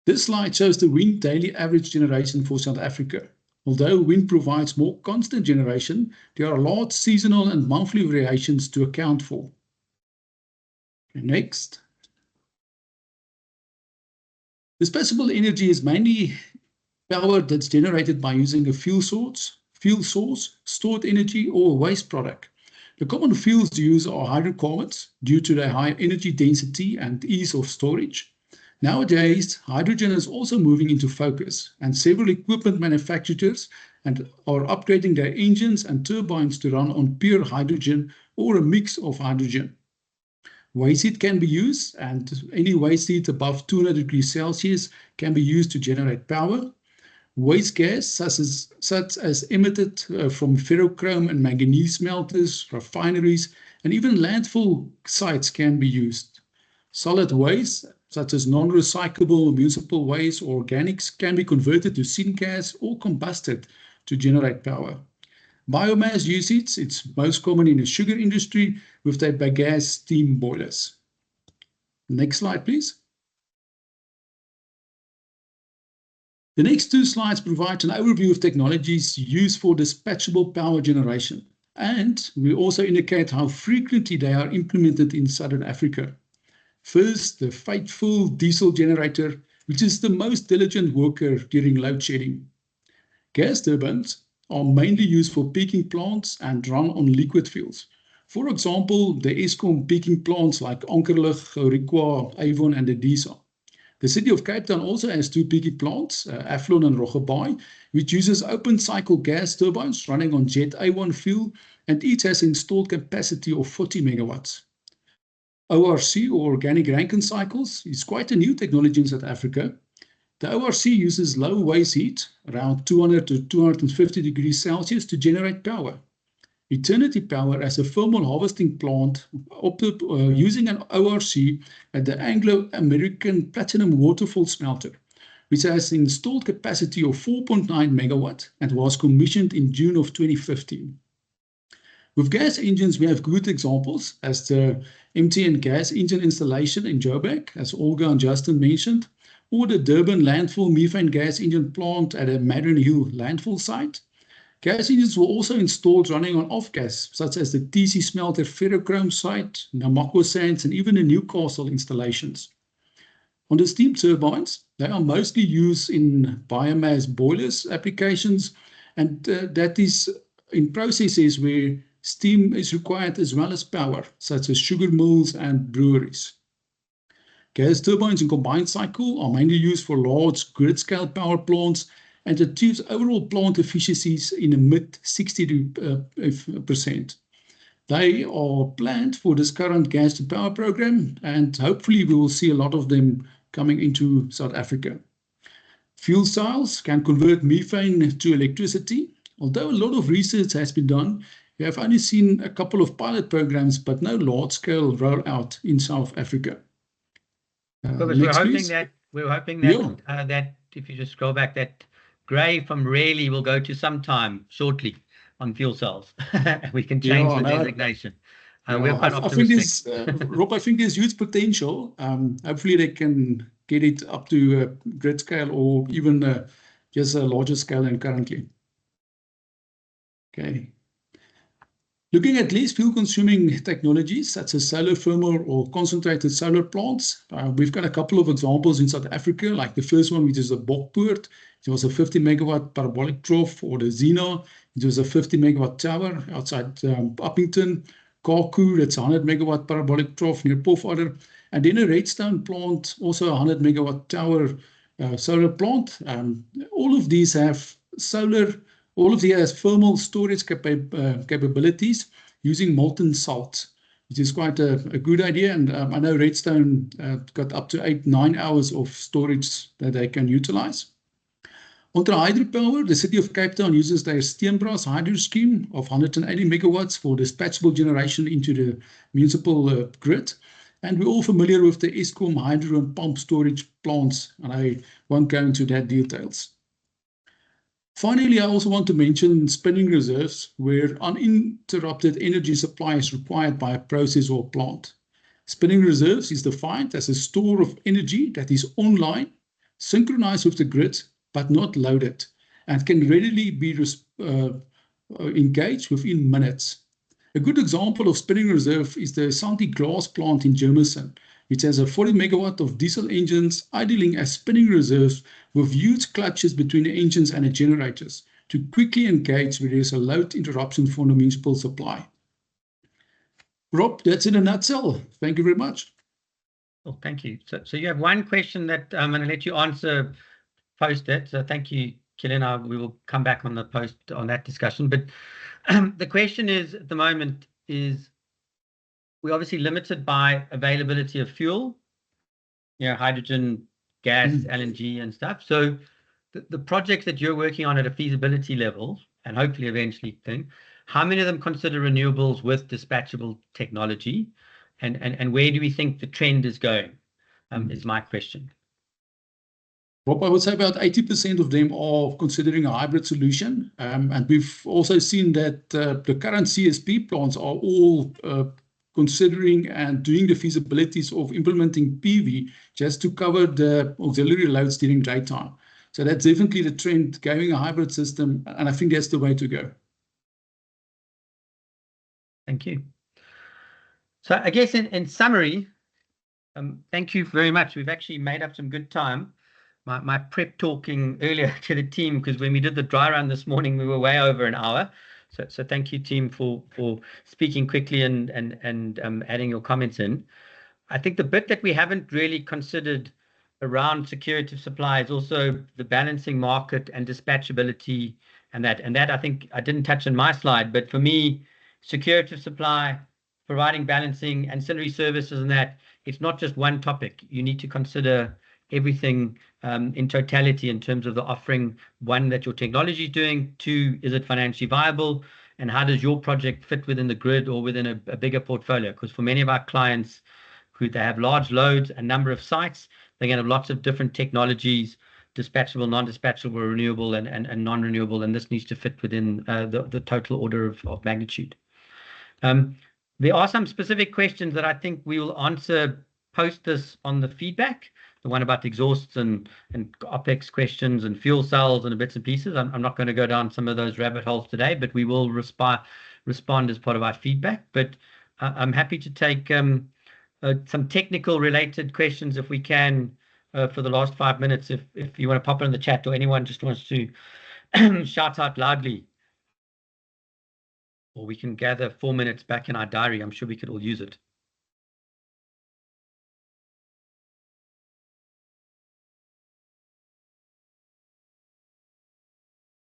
This slide shows the wind daily average generation for South Africa. Although wind provides more constant generation, there are large seasonal and monthly variations to account for. Next. Dispatchable energy is mainly power that's generated by using a fuel source, stored energy, or a waste product. The common fuels used are hydrocarbons due to their high energy density and ease of storage. Nowadays, hydrogen is also moving into focus, and several equipment manufacturers are upgrading their engines and turbines to run on pure hydrogen or a mix of hydrogen. Waste heat can be used, and any waste heat above 200 degrees Celsius can be used to generate power. Waste gas, such as emitted from ferrochrome and manganese smelters, refineries, and even landfill sites can be used. Solid waste, such as non-recyclable municipal waste or organics, can be converted to syngas or combusted to generate power. Biomass usage, it's most common in the sugar industry with their bagasse steam boilers. Next slide, please. The next two slides provide an overview of technologies used for dispatchable power generation, and we also indicate how frequently they are implemented in Southern Africa. First, the faithful diesel generator, which is the most diligent worker during load shedding. Gas turbines are mainly used for peaking plants and run on liquid fuels. For example, the Eskom peaking plants like Ankerlig, Goriqua, Avon, and Edisa. The city of Cape Town also has two peaking plants, Athlone and Rogebaai, which uses open cycle gas turbines running on Jet A1 fuel, and each has installed capacity of 40 megawatts. ORC, or organic Rankine cycles, is quite a new technology in South Africa. The ORC uses low waste heat, around 200 to 250 degrees Celsius, to generate power. Eternity Power as a thermal harvesting plant opted using an ORC at the Anglo-American Platinum Waterfall smelter, which has an installed capacity of 4.9 megawatt and was commissioned in June of 2015. With gas engines, we have good examples, as the MTN gas engine installation in Joburg, as Olga and Justin mentioned, or the Durban landfill methane gas engine plant at a Madden Hill landfill site. Gas engines were also installed running on off-gas, such as the TC Smelter ferrochrome site, Namakwa Sands, and even the Newcastle installations. On the steam turbines, They are mostly used in biomass boilers applications, and that is in processes where steam is required as well as power, such as sugar mills and breweries. Gas turbines in combined cycle are mainly used for large grid-scale power plants and achieves overall plant efficiencies in the mid 60%. They are planned for this current gas to power program, and hopefully we will see a lot of them coming into South Africa. Fuel cells can convert methane to electricity. Although a lot of research has been done, we have only seen a couple of pilot programs, but no large-scale rollout in South Africa. Because we're hoping that that if you just scroll back, that grey from rarely will go to sometime shortly on fuel cells. We can change the designation. We're quite optimistic. Rob, I think there's huge potential. Hopefully they can get it up to grid scale or even just a larger scale than currently. Okay. Looking at less fuel-consuming technologies such as solar thermal or concentrated solar plants, we've got a couple of examples in South Africa, like the first one, which is the Bokpoort. It was a 50 megawatt parabolic trough, or the Zena. It was a 50 megawatt tower outside Uppington. Kaku, that's a 100 megawatt parabolic trough near Pofadder. And then a Redstone plant, also a 100 megawatt tower solar plant. All of these have solar. All of these has thermal storage capabilities using molten salt, which is quite a good idea. And I know Redstone got up to 8-9 hours of storage that they can utilize. Onto hydropower, the city of Cape Town uses their Steenbras hydro scheme of 180 megawatts for dispatchable generation into the municipal grid. And we're all familiar with the Eskom hydro and pump storage plants, and I won't go into that details. Finally, I also want to mention spinning reserves, where uninterrupted energy supply is required by a process or plant. Spinning reserves is defined as a store of energy that is online, synchronized with the grid, but not loaded, and can readily be engaged within minutes. A good example of spinning reserve is the Santi glass plant in Germiston, which has a 40 megawatt of diesel engines idling as spinning reserves with huge clutches between the engines and the generators to quickly engage where there is a load interruption for the municipal supply. Rob, that's in a nutshell. Thank you very much. Well, thank you. So you have one question that I'm going to let you answer post it. So thank you, Kilian. We will come back on the post on that discussion. But the question is at the moment is, we're obviously limited by availability of fuel, hydrogen, gas, LNG and stuff. So the projects that you're working on at a feasibility level, and hopefully eventually how many of them consider renewables with dispatchable technology? And where do we think the trend is going, is my question. Rob, I would say about 80% of them are considering a hybrid solution. And we've also seen that the current CSP plants are all considering and doing the feasibilities of implementing PV just to cover the auxiliary loads during daytime. So that's definitely the trend, going a hybrid system, and I think that's the way to go. Thank you. So I guess in summary, thank you very much. We've actually made up some good time. My prep talking earlier to the team, because when we did the dry run this morning, we were way over an hour. So thank you, team, for speaking quickly and adding your comments in. I think the bit that we haven't really considered around security of supply is also the balancing market and dispatchability, and that I think I didn't touch on my slide, but for me, security of supply, providing balancing, ancillary services, and that it's not just one topic. You need to consider everything in totality in terms of the offering. One, that your technology is doing. Two, is it financially viable? And how does your project fit within the grid or within a bigger portfolio? Because for many of our clients, they have large loads, a number of sites, they're going to have lots of different technologies, dispatchable, non-dispatchable, renewable, and non-renewable, and this needs to fit within the total order of magnitude. There are some specific questions that I think we will answer post this on the feedback. The one about exhausts and OPEX questions and fuel cells and bits and pieces. I'm not going to go down some of those rabbit holes today, but we will respond as part of our feedback. But I'm happy to take some technical related questions if we can for the last 5 minutes. If you want to pop it in the chat, or anyone just wants to shout out loudly, or we can gather 4 minutes back in our diary. I'm sure we could all use it.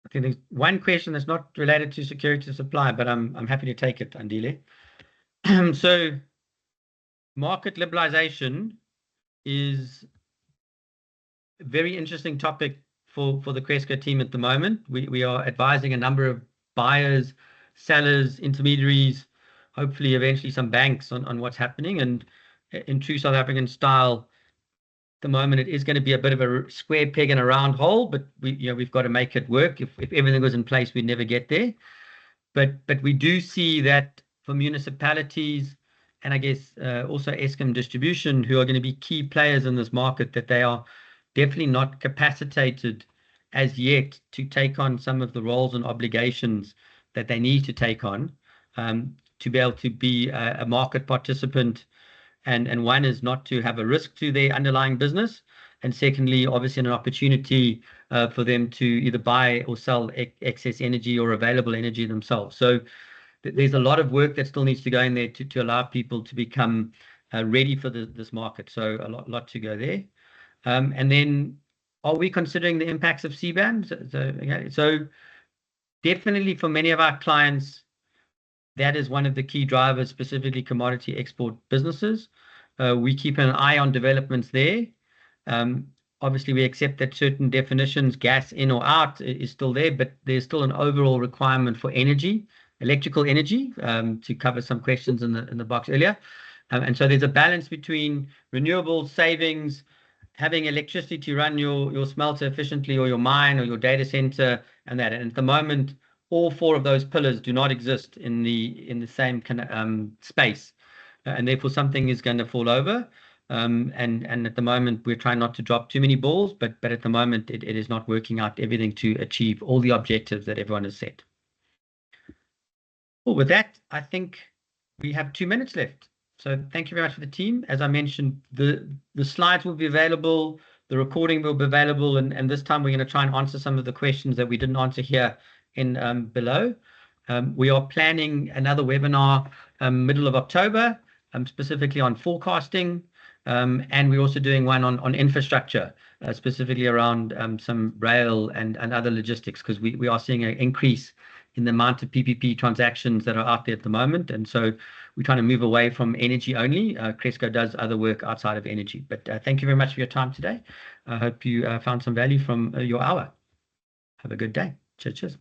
I think there's one question that's not related to security supply, but I'm happy to take it, Andile. So market liberalization is a very interesting topic for the Cresco team at the moment. We are advising a number of buyers, sellers, intermediaries, hopefully eventually some banks on what's happening. And in true South African style, at the moment it is going to be a bit of a square peg in a round hole, but we've got to make it work. If everything was in place, we'd never get there. But we do see that for municipalities, and I guess also Eskom distribution, who are going to be key players in this market, that they are definitely not capacitated as yet to take on some of the roles and obligations that they need to take on to be able to be a market participant. And one is not to have a risk to their underlying business. And secondly, obviously an opportunity for them to either buy or sell excess energy or available energy themselves. So there's a lot of work that still needs to go in there to allow people to become ready for this market. So a lot to go there. And then, are we considering the impacts of CBAM? So definitely for many of our clients, that is one of the key drivers, specifically commodity export businesses. We keep an eye on developments there. Obviously, we accept that certain definitions, gas in or out, is still there, but there's still an overall requirement for energy, electrical energy, to cover some questions in the box earlier. And so there's a balance between renewable savings, having electricity to run your smelter efficiently, or your mine, or your data center, and that. And at the moment, all 4 of those pillars do not exist in the same space, and therefore something is going to fall over. And at the moment, we're trying not to drop too many balls, but at the moment, it is not working out everything to achieve all the objectives that everyone has set. Well, with that, I think we have 2 minutes left. So thank you very much for the team. As I mentioned, the slides will be available, the recording will be available, and this time we're going to try and answer some of the questions that we didn't answer here in below. We are planning another webinar middle of October, specifically on forecasting, and we're also doing one on infrastructure, specifically around some rail and other logistics, because we are seeing an increase in the amount of PPP transactions that are out there at the moment. And so we're trying to move away from energy only. Cresco does other work outside of energy. But thank you very much for your time today. I hope you found some value from your hour. Have a good day. Cheers.